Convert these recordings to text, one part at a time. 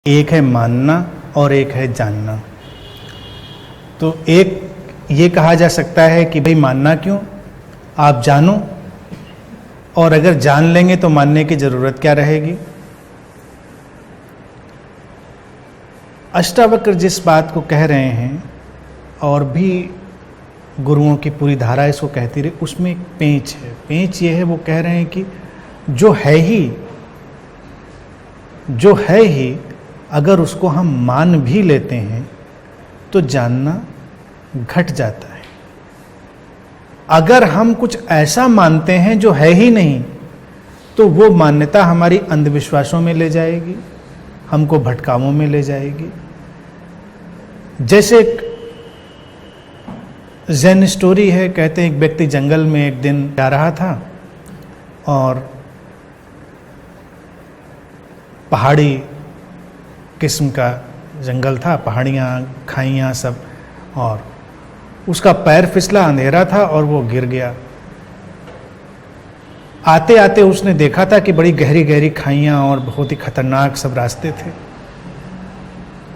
एक है मानना और एक है जानना। तो एक ये कहा जा सकता है कि भाई मानना क्यों, आप जानो, और अगर जान लेंगे तो मानने की जरूरत क्या रहेगी। अष्टावक्र जिस बात को कह रहे हैं और भी गुरुओं की पूरी धारा इसको कहती रही, उसमें एक पेंच है। पेंच ये है, वो कह रहे हैं कि जो है ही अगर उसको हम मान भी लेते हैं तो जानना घट जाता है। अगर हम कुछ ऐसा मानते हैं जो है ही नहीं, तो वो मान्यता हमारी अंधविश्वासों में ले जाएगी, हमको भटकावों में ले जाएगी। जैसे एक ज़ेन स्टोरी है, कहते हैं एक व्यक्ति जंगल में एक दिन जा रहा था और पहाड़ी किस्म का जंगल था, पहाड़ियाँ खाइयाँ सब, और उसका पैर फिसला, अंधेरा था और वो गिर गया। आते आते उसने देखा था कि बड़ी गहरी गहरी खाइयाँ और बहुत ही खतरनाक सब रास्ते थे,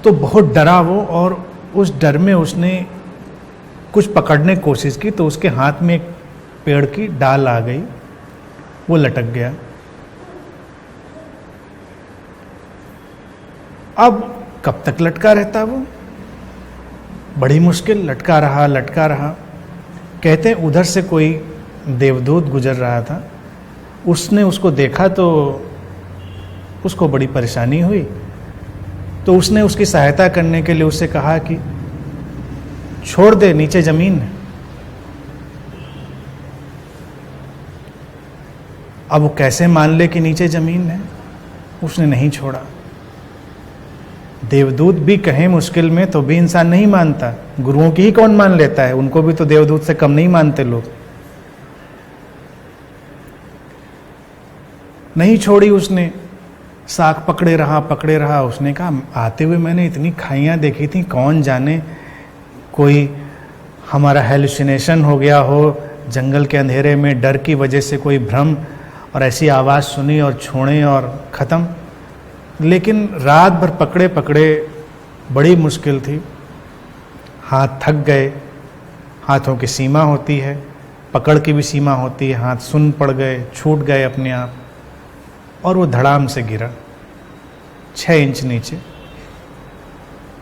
तो बहुत डरा वो, और उस डर में उसने कुछ पकड़ने की कोशिश की तो उसके हाथ में एक पेड़ की डाल आ गई, वो लटक गया। अब कब तक लटका रहता वो, बड़ी मुश्किल लटका रहा। कहते हैं उधर से कोई देवदूत गुजर रहा था, उसने उसको देखा तो उसको बड़ी परेशानी हुई, तो उसने उसकी सहायता करने के लिए उससे कहा कि छोड़ दे, नीचे जमीन है। अब वो कैसे मान ले कि नीचे जमीन है, उसने नहीं छोड़ा। देवदूत भी कहें मुश्किल में तो भी इंसान नहीं मानता, गुरुओं की ही कौन मान लेता है, उनको भी तो देवदूत से कम नहीं मानते लोग। नहीं छोड़ी उसने, साख पकड़े रहा। उसने कहा आते हुए मैंने इतनी खाइयाँ देखी थी, कौन जाने कोई हमारा हेलुसिनेशन हो गया हो, जंगल के अंधेरे में डर की वजह से कोई भ्रम, और ऐसी आवाज़ सुनी और छोड़े और ख़त्म। लेकिन रात भर पकड़े बड़ी मुश्किल थी, हाथ थक गए, हाथों की सीमा होती है, पकड़ की भी सीमा होती है, हाथ सुन पड़ गए, छूट गए अपने आप, और वो धड़ाम से गिरा 6 इंच नीचे।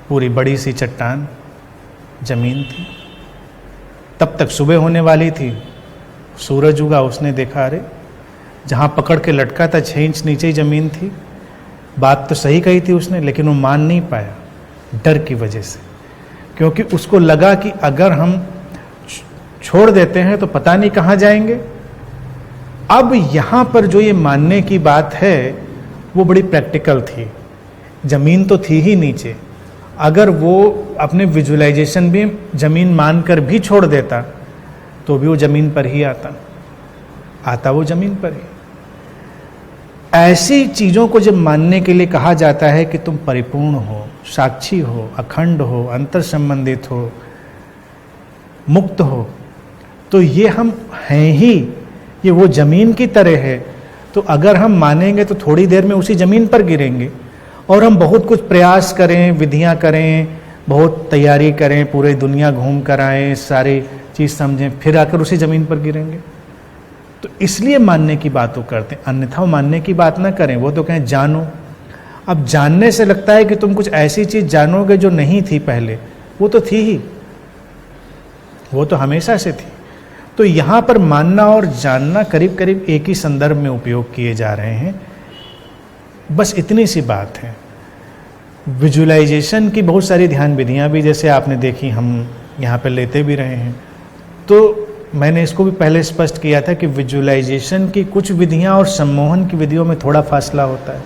पूरी बड़ी सी चट्टान जमीन थी। तब तक सुबह होने वाली थी, सूरज उगा, उसने देखा अरे जहाँ पकड़ के लटका था 6 इंच नीचे ही जमीन थी। बात तो सही कही थी उसने, लेकिन वो मान नहीं पाया डर की वजह से, क्योंकि उसको लगा कि अगर हम छोड़ देते हैं तो पता नहीं कहाँ जाएंगे। अब यहाँ पर जो ये मानने की बात है वो बड़ी प्रैक्टिकल थी। जमीन तो थी ही नीचे, अगर वो अपने विजुअलाइजेशन भी जमीन मानकर भी छोड़ देता तो भी वो जमीन पर ही आता वो जमीन पर ही। ऐसी चीज़ों को जब मानने के लिए कहा जाता है कि तुम परिपूर्ण हो, साक्षी हो, अखंड हो, अंतर संबंधित हो, मुक्त हो, तो ये हम हैं ही, ये वो जमीन की तरह है। तो अगर हम मानेंगे तो थोड़ी देर में उसी जमीन पर गिरेंगे, और हम बहुत कुछ प्रयास करें, विधियां करें, बहुत तैयारी करें, पूरे दुनिया घूम कर आएँ, सारी चीज़ समझें, फिर आकर उसी ज़मीन पर गिरेंगे। तो इसलिए मानने की बात वो करते हैं, अन्यथा वो मानने की बात ना करें। वो तो कहें जानो। अब जानने से लगता है कि तुम कुछ ऐसी चीज़ जानोगे जो नहीं थी पहले, वो तो थी ही, वो तो हमेशा से थी। तो यहाँ पर मानना और जानना करीब करीब एक ही संदर्भ में उपयोग किए जा रहे हैं। बस इतनी सी बात है। विजुअलाइजेशन की बहुत सारी ध्यान विधियाँ भी जैसे आपने देखी, हम यहाँ पर लेते भी रहे हैं। तो मैंने इसको भी पहले स्पष्ट किया था कि विजुअलाइजेशन की कुछ विधियाँ और सम्मोहन की विधियों में थोड़ा फासला होता है।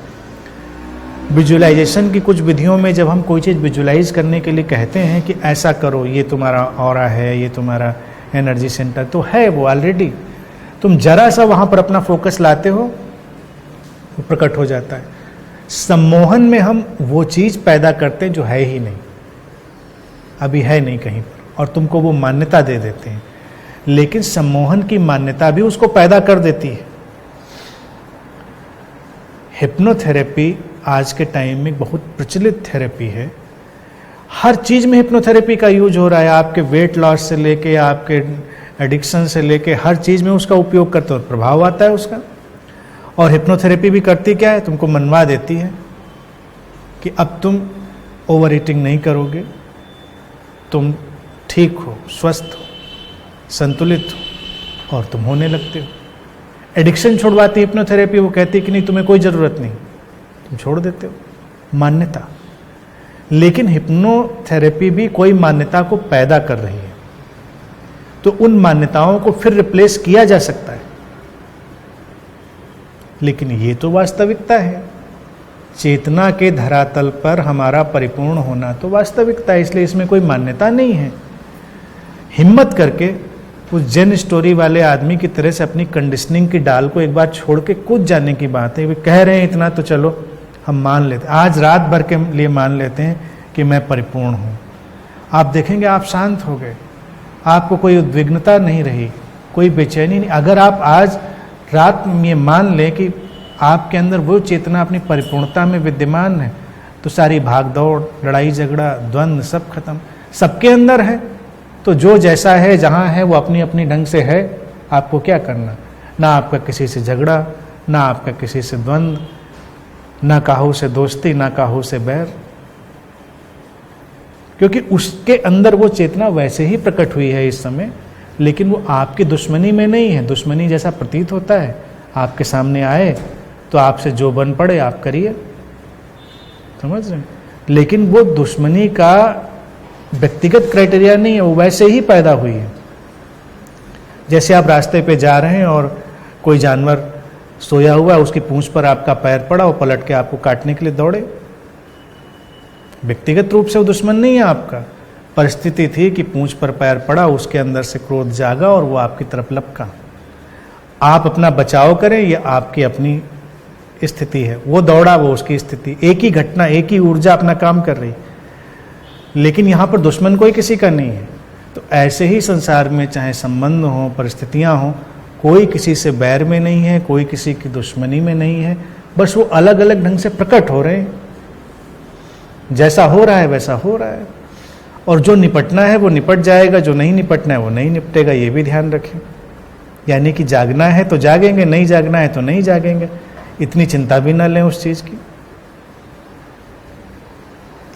विजुअलाइजेशन की कुछ विधियों में जब हम कोई चीज़ विजुअलाइज करने के लिए कहते हैं कि ऐसा करो, ये तुम्हारा ऑरा है, ये तुम्हारा एनर्जी सेंटर, तो है वो ऑलरेडी, तुम जरा सा वहाँ पर अपना फोकस लाते हो, वो प्रकट हो जाता है। सम्मोहन में हम वो चीज़ पैदा करते हैं जो है ही नहीं, अभी है नहीं कहीं पर, और तुमको वो मान्यता दे देते हैं। लेकिन सम्मोहन की मान्यता भी उसको पैदा कर देती है। हिप्नोथेरेपी आज के टाइम में बहुत प्रचलित थेरेपी है। हर चीज़ में हिप्नोथेरेपी का यूज हो रहा है। आपके वेट लॉस से लेके आपके एडिक्शन से लेके हर चीज़ में उसका उपयोग करते हो, प्रभाव आता है उसका। और हिप्नोथेरेपी भी करती क्या है, तुमको मनवा देती है कि अब तुम ओवर ईटिंग नहीं करोगे, तुम ठीक हो, स्वस्थ हो, संतुलित हो, और तुम होने लगते हो। एडिक्शन छुड़वाती हिप्नोथेरेपी, वो कहती है कि नहीं तुम्हें कोई ज़रूरत नहीं, तुम छोड़ देते हो। मान्यता। लेकिन हिप्नोथेरेपी भी कोई मान्यता को पैदा कर रही है, तो उन मान्यताओं को फिर रिप्लेस किया जा सकता है। लेकिन ये तो वास्तविकता है। चेतना के धरातल पर हमारा परिपूर्ण होना तो वास्तविकता है, इसलिए इसमें कोई मान्यता नहीं है। हिम्मत करके उस जेन स्टोरी वाले आदमी की तरह से अपनी कंडीशनिंग की डाल को एक बार छोड़ के कूद जाने की बात है। वे कह रहे हैं इतना, तो चलो हम मान लेते हैं, आज रात भर के लिए मान लेते हैं कि मैं परिपूर्ण हूँ। आप देखेंगे आप शांत हो गए, आपको कोई उद्विग्नता नहीं रही, कोई बेचैनी नहीं। अगर आप आज रात में ये मान लें कि आपके अंदर वो चेतना अपनी परिपूर्णता में विद्यमान है, तो सारी भाग दौड़, लड़ाई झगड़ा, द्वंद्व सब खत्म। सबके अंदर है, तो जो जैसा है, जहाँ है, वो अपनी अपनी ढंग से है। आपको क्या करना, ना आपका किसी से झगड़ा, ना आपका किसी से द्वंद्व, ना काहू से दोस्ती, ना काहू से बैर, क्योंकि उसके अंदर वो चेतना वैसे ही प्रकट हुई है इस समय। लेकिन वो आपकी दुश्मनी में नहीं है। दुश्मनी जैसा प्रतीत होता है, आपके सामने आए तो आपसे जो बन पड़े आप करिए, समझ रहे हैं। लेकिन वो दुश्मनी का व्यक्तिगत क्राइटेरिया नहीं है, वो वैसे ही पैदा हुई है। जैसे आप रास्ते पे जा रहे हैं और कोई जानवर सोया हुआ है, उसकी पूंछ पर आपका पैर पड़ा, वो पलट के आपको काटने के लिए दौड़े। व्यक्तिगत रूप से वो दुश्मन नहीं है आपका, परिस्थिति थी कि पूंछ पर पैर पड़ा, उसके अंदर से क्रोध जागा और वो आपकी तरफ लपका। आप अपना बचाव करें, ये आपकी अपनी स्थिति है। वो दौड़ा, वो उसकी स्थिति। एक ही घटना, एक ही ऊर्जा अपना काम कर रही, लेकिन यहाँ पर दुश्मन कोई किसी का नहीं है। तो ऐसे ही संसार में चाहे संबंध हो, परिस्थितियाँ हों, कोई किसी से बैर में नहीं है, कोई किसी की दुश्मनी में नहीं है। बस वो अलग अलग ढंग से प्रकट हो रहे हैं। जैसा हो रहा है वैसा हो रहा है, और जो निपटना है वो निपट जाएगा, जो नहीं निपटना है वो नहीं निपटेगा। ये भी ध्यान रखें। यानी कि जागना है तो जागेंगे, नहीं जागना है तो नहीं जागेंगे। इतनी चिंता भी ना लें उस चीज़ की।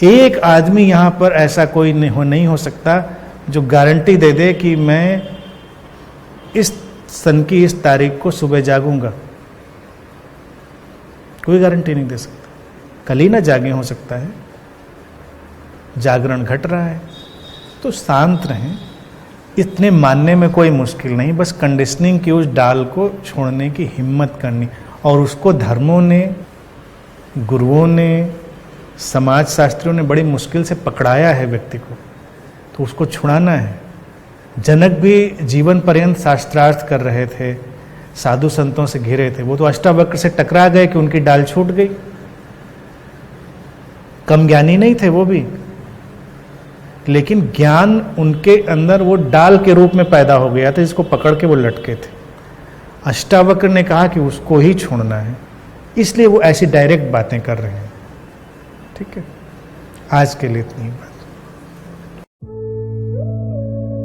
एक आदमी यहाँ पर ऐसा कोई नहीं हो सकता जो गारंटी दे दे कि मैं इस सन की इस तारीख को सुबह जागूंगा। कोई गारंटी नहीं दे सकता। कल ही ना जागे, हो सकता है जागरण घट रहा है। तो शांत रहें, इतने मानने में कोई मुश्किल नहीं। बस कंडीशनिंग की उस डाल को छोड़ने की हिम्मत करनी, और उसको धर्मों ने, गुरुओं ने, समाज शास्त्रियों ने बड़ी मुश्किल से पकड़ाया है व्यक्ति को, तो उसको छुड़ाना है। जनक भी जीवन पर्यंत शास्त्रार्थ कर रहे थे, साधु संतों से घिरे थे। वो तो अष्टावक्र से टकरा गए कि उनकी डाल छूट गई। कम ज्ञानी नहीं थे वो भी, लेकिन ज्ञान उनके अंदर वो डाल के रूप में पैदा हो गया था, जिसको पकड़ के वो लटके थे। अष्टावक्र ने कहा कि उसको ही छोड़ना है, इसलिए वो ऐसी डायरेक्ट बातें कर रहे हैं। ठीक है, आज के लिए इतनी बात।